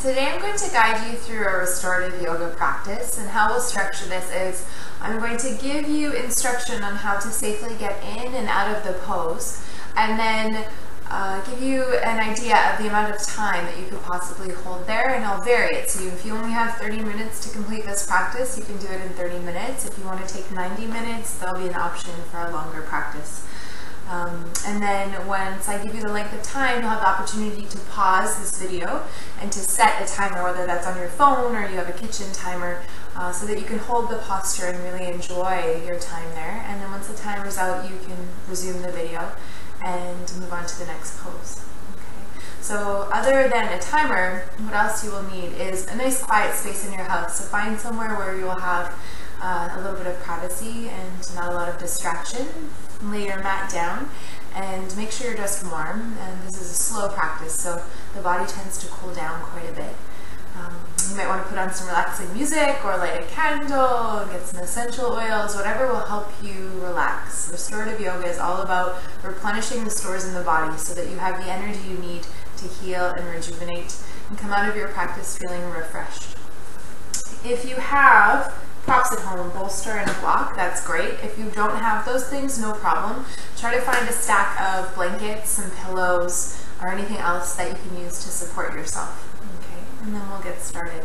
Today I'm going to guide you through a restorative yoga practice, and how we'll structure this is I'm going to give you instruction on how to safely get in and out of the pose, and then give you an idea of the amount of time that you could possibly hold there, and I'll vary it. So if you only have 30 minutes to complete this practice, you can do it in 30 minutes. If you want to take 90 minutes, there'll be an option for a longer practice. And then once I give you the length of time, you'll have the opportunity to pause this video and to set a timer, whether that's on your phone or you have a kitchen timer, so that you can hold the posture and really enjoy your time there. And then once the timer's out, you can resume the video and move on to the next pose. Okay. So other than a timer, what else you will need is a nice quiet space in your house. So find somewhere where you will have a little bit of privacy and not a lot of distraction. Lay your mat down and make sure you're dressed warm. And this is a slow practice, so the body tends to cool down quite a bit. You might want to put on some relaxing music or light a candle, get some essential oils, whatever will help you relax. Restorative yoga is all about replenishing the stores in the body so that you have the energy you need to heal and rejuvenate and come out of your practice feeling refreshed. If you have props at home, bolster and a block, that's great. If you don't have those things, no problem. Try to find a stack of blankets, some pillows, or anything else that you can use to support yourself. Okay, and then we'll get started.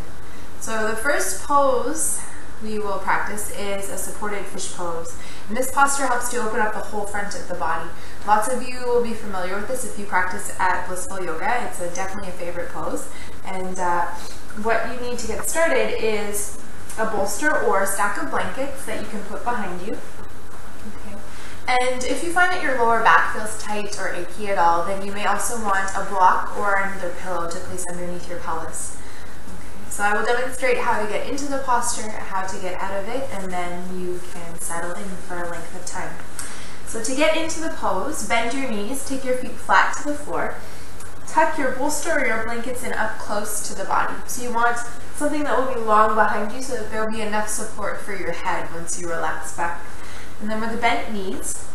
So the first pose we will practice is a supported fish pose. And this posture helps to open up the whole front of the body. Lots of you will be familiar with this if you practice at Blissful Yoga. It's definitely a favorite pose. And what you need to get started is a bolster or a stack of blankets that you can put behind you. Okay. And if you find that your lower back feels tight or achy at all, then you may also want a block or another pillow to place underneath your pelvis. Okay. So I will demonstrate how to get into the posture, how to get out of it, and then you can settle in for a length of time. So to get into the pose, bend your knees, take your feet flat to the floor, tuck your bolster or your blankets in up close to the body. So you want something that will be long behind you so that there will be enough support for your head once you relax back. And then with the bent knees,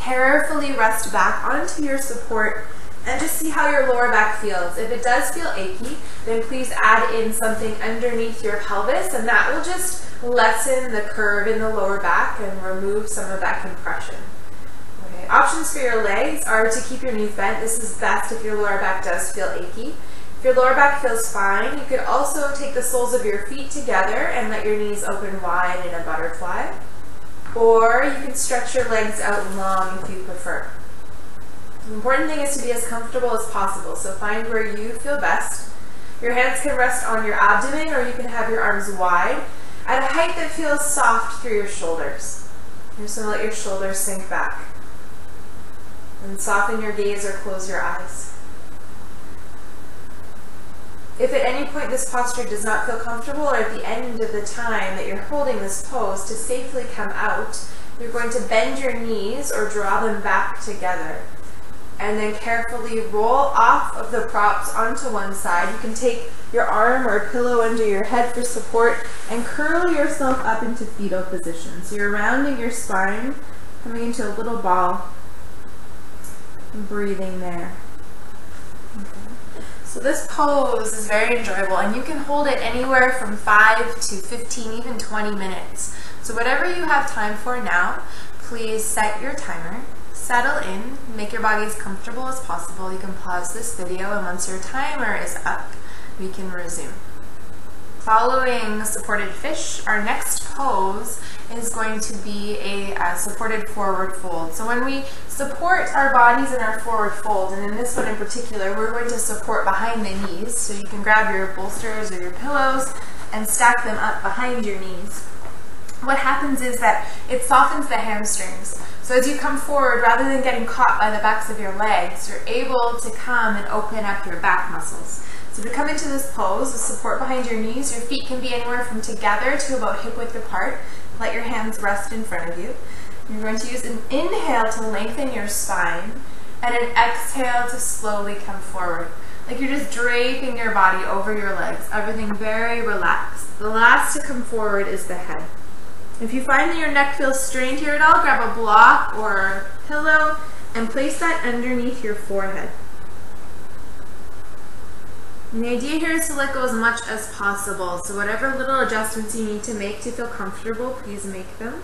carefully rest back onto your support and just see how your lower back feels. If it does feel achy, then please add in something underneath your pelvis, and that will just lessen the curve in the lower back and remove some of that compression. Okay. Options for your legs are to keep your knees bent. This is best if your lower back does feel achy. If your lower back feels fine, you could also take the soles of your feet together and let your knees open wide in a butterfly. Or you can stretch your legs out long if you prefer. The important thing is to be as comfortable as possible, so find where you feel best. Your hands can rest on your abdomen, or you can have your arms wide at a height that feels soft through your shoulders. You're just going to let your shoulders sink back. And soften your gaze or close your eyes. If at any point this posture does not feel comfortable, or at the end of the time that you're holding this pose, to safely come out, you're going to bend your knees or draw them back together. And then carefully roll off of the props onto one side. You can take your arm or pillow under your head for support and curl yourself up into fetal position. So you're rounding your spine, coming into a little ball, and breathing there. So this pose is very enjoyable, and you can hold it anywhere from 5 to 15, even 20 minutes. So whatever you have time for now, please set your timer, settle in, make your body as comfortable as possible. You can pause this video, and once your timer is up, we can resume. Following supported fish, our next pose is going to be a supported forward fold. So when we support our bodies in our forward fold, and in this one in particular, we're going to support behind the knees. So you can grab your bolsters or your pillows and stack them up behind your knees. What happens is that it softens the hamstrings. So as you come forward, rather than getting caught by the backs of your legs, you're able to come and open up your back muscles. So to come into this pose with support behind your knees, your feet can be anywhere from together to about hip width apart. Let your hands rest in front of you. You're going to use an inhale to lengthen your spine and an exhale to slowly come forward. Like you're just draping your body over your legs, everything very relaxed. The last to come forward is the head. If you find that your neck feels strained here at all, grab a block or a pillow and place that underneath your forehead. And the idea here is to let go as much as possible. So whatever little adjustments you need to make to feel comfortable, please make them.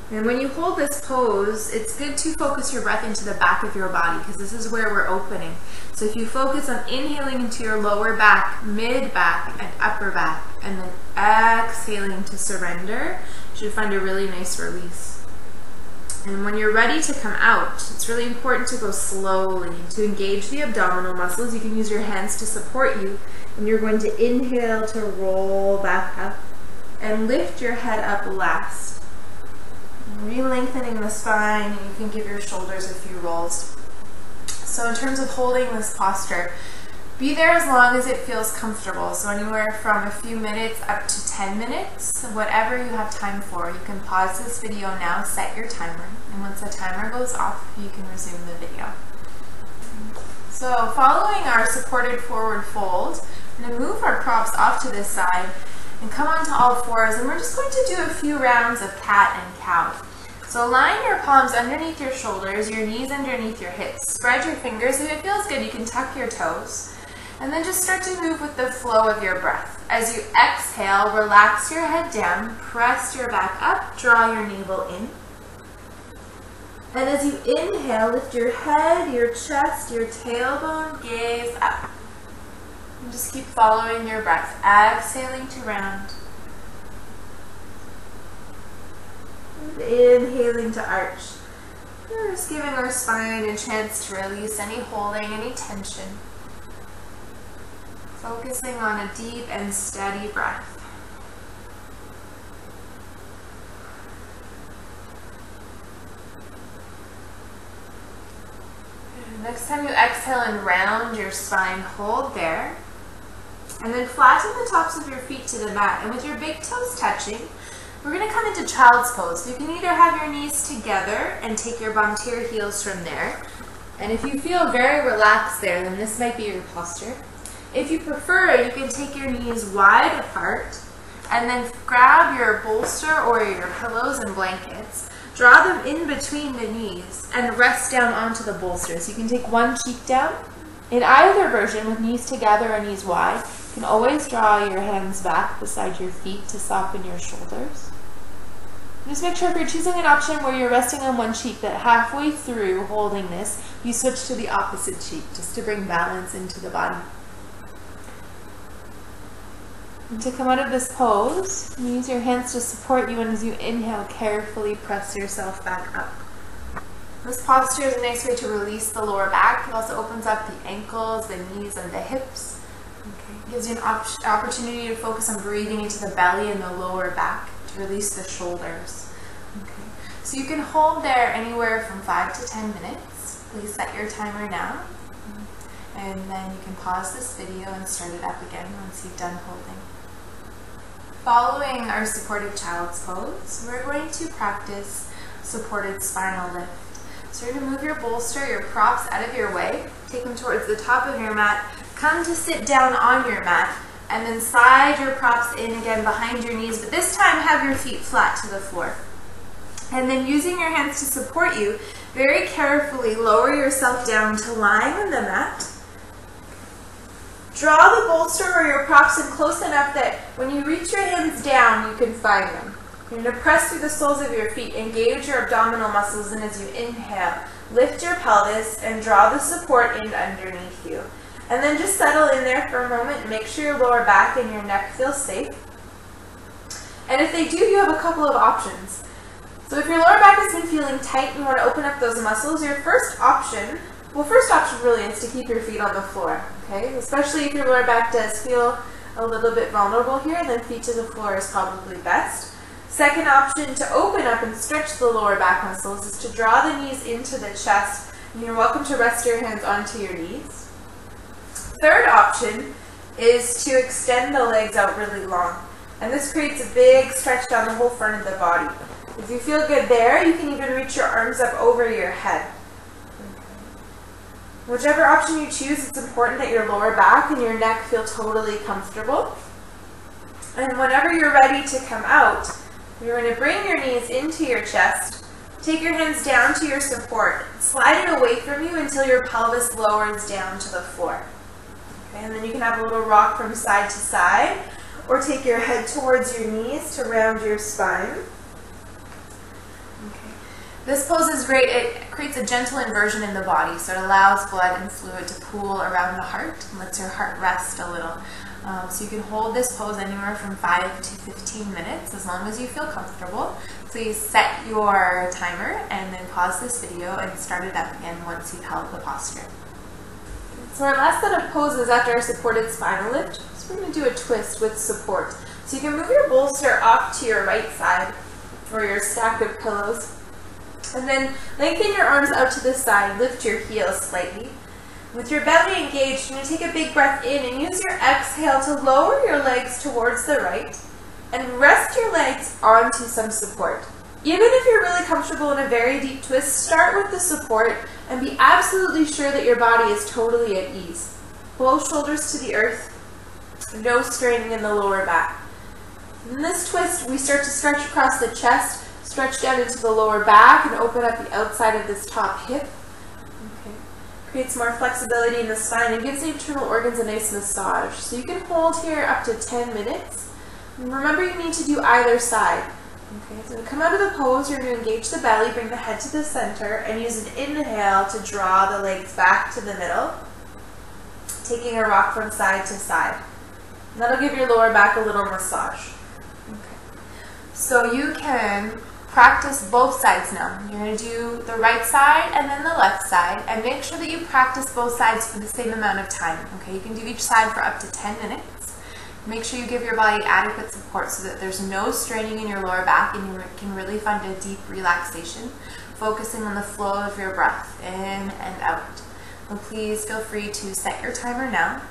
And when you hold this pose, it's good to focus your breath into the back of your body because this is where we're opening. So if you focus on inhaling into your lower back, mid back, and upper back, and then exhaling to surrender, you should find a really nice release. And when you're ready to come out, it's really important to go slowly. To engage the abdominal muscles, you can use your hands to support you. And you're going to inhale to roll back up and lift your head up last. Re-lengthening the spine, and you can give your shoulders a few rolls. So in terms of holding this posture, be there as long as it feels comfortable. So anywhere from a few minutes up to 10 minutes, whatever you have time for. You can pause this video now, set your timer, and once the timer goes off, you can resume the video. So following our supported forward fold, I'm going to move our props off to this side and come onto all fours, and we're just going to do a few rounds of cat and cow. So align your palms underneath your shoulders, your knees underneath your hips. Spread your fingers. If it feels good, you can tuck your toes. And then just start to move with the flow of your breath. As you exhale, relax your head down, press your back up, draw your navel in. And as you inhale, lift your head, your chest, your tailbone, gaze up. And just keep following your breath, exhaling to round. And inhaling to arch. We're just giving our spine a chance to release any holding, any tension. Focusing on a deep and steady breath. Next time you exhale and round your spine, hold there. And then flatten the tops of your feet to the mat. And with your big toes touching, we're going to come into child's pose. You can either have your knees together and take your bum to your heels from there. And if you feel very relaxed there, then this might be your posture. If you prefer, you can take your knees wide apart and then grab your bolster or your pillows and blankets. Draw them in between the knees and rest down onto the bolster. So you can take one cheek down. In either version, with knees together or knees wide, you can always draw your hands back beside your feet to soften your shoulders. Just make sure if you're choosing an option where you're resting on one cheek, that halfway through holding this, you switch to the opposite cheek just to bring balance into the body. And to come out of this pose, use your hands to support you, and as you inhale, carefully press yourself back up. This posture is a nice way to release the lower back. It also opens up the ankles, the knees, and the hips. Okay. It gives you an opportunity to focus on breathing into the belly and the lower back to release the shoulders. Okay. So you can hold there anywhere from 5 to 10 minutes. Please set your timer now. And then you can pause this video and start it up again once you've done holding. Following our supported child's pose, we're going to practice supported spinal lift. So you're going to move your bolster, your props out of your way, take them towards the top of your mat, come to sit down on your mat, and then slide your props in again behind your knees, but this time have your feet flat to the floor. And then using your hands to support you, very carefully lower yourself down to lie on the mat. Draw the bolster or your props in close enough that when you reach your hands down, you can find them. You're going to press through the soles of your feet, engage your abdominal muscles, and as you inhale, lift your pelvis and draw the support in underneath you. And then just settle in there for a moment and make sure your lower back and your neck feel safe. And if they do, you have a couple of options. So if your lower back has been feeling tight and you want to open up those muscles, your first option really is to keep your feet on the floor, okay? Especially if your lower back does feel a little bit vulnerable here, then feet to the floor is probably best. Second option to open up and stretch the lower back muscles is to draw the knees into the chest, and you're welcome to rest your hands onto your knees. Third option is to extend the legs out really long, and this creates a big stretch down the whole front of the body. If you feel good there, you can even reach your arms up over your head. Whichever option you choose, it's important that your lower back and your neck feel totally comfortable. And whenever you're ready to come out, you're going to bring your knees into your chest, take your hands down to your support, slide it away from you until your pelvis lowers down to the floor. Okay, and then you can have a little rock from side to side, or take your head towards your knees to round your spine. Okay. This pose is great. It creates a gentle inversion in the body, so it allows blood and fluid to pool around the heart and lets your heart rest a little. So you can hold this pose anywhere from 5 to 15 minutes, as long as you feel comfortable. Please set your timer and then pause this video and start it up again once you've held the posture. So our last set of poses after our supported spinal lift, so we're going to do a twist with support. So you can move your bolster off to your right side, or your stack of pillows, and then lengthen your arms out to the side, lift your heels slightly. With your belly engaged, you're going to take a big breath in and use your exhale to lower your legs towards the right and rest your legs onto some support. Even if you're really comfortable in a very deep twist, start with the support and be absolutely sure that your body is totally at ease. Both shoulders to the earth, no straining in the lower back. In this twist, we start to stretch across the chest, stretch down into the lower back, and open up the outside of this top hip. Okay. Creates more flexibility in the spine and gives the internal organs a nice massage. So you can hold here up to 10 minutes. And remember, you need to do either side. Okay, so to come out of the pose, you're going to engage the belly, bring the head to the center, and use an inhale to draw the legs back to the middle, taking a rock from side to side. And that'll give your lower back a little massage. Okay. So you can practice both sides now. You're going to do the right side and then the left side, and make sure that you practice both sides for the same amount of time. Okay, you can do each side for up to 10 minutes. Make sure you give your body adequate support so that there's no straining in your lower back and you can really find a deep relaxation, focusing on the flow of your breath in and out. So please feel free to set your timer now,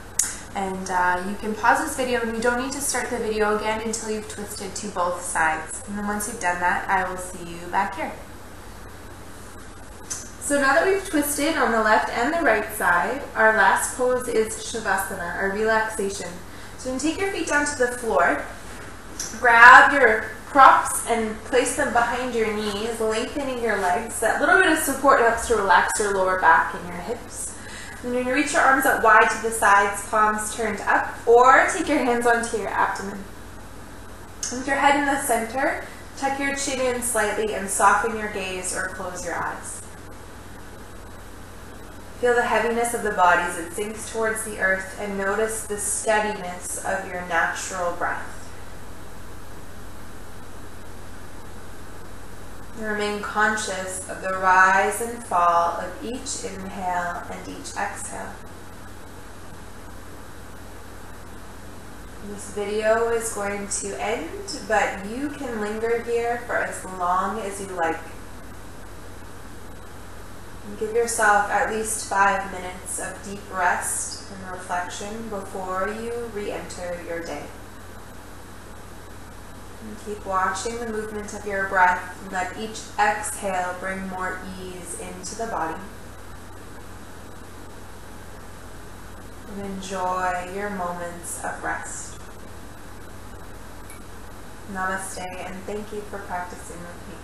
and you can pause this video, and you don't need to start the video again until you've twisted to both sides. And then once you've done that, I will see you back here. So now that we've twisted on the left and the right side, our last pose is Shavasana, our relaxation. So you can take your feet down to the floor, grab your crocs and place them behind your knees, lengthening your legs. That little bit of support helps to relax your lower back and your hips. And you're going to reach your arms out wide to the sides, palms turned up, or take your hands onto your abdomen. With your head in the center, tuck your chin in slightly and soften your gaze or close your eyes. Feel the heaviness of the body as it sinks towards the earth, and notice the steadiness of your natural breath. Remain conscious of the rise and fall of each inhale and each exhale. This video is going to end, but you can linger here for as long as you like. And give yourself at least 5 minutes of deep rest and reflection before you re-enter your day. And keep watching the movement of your breath, and let each exhale bring more ease into the body. And enjoy your moments of rest. Namaste, and thank you for practicing with me.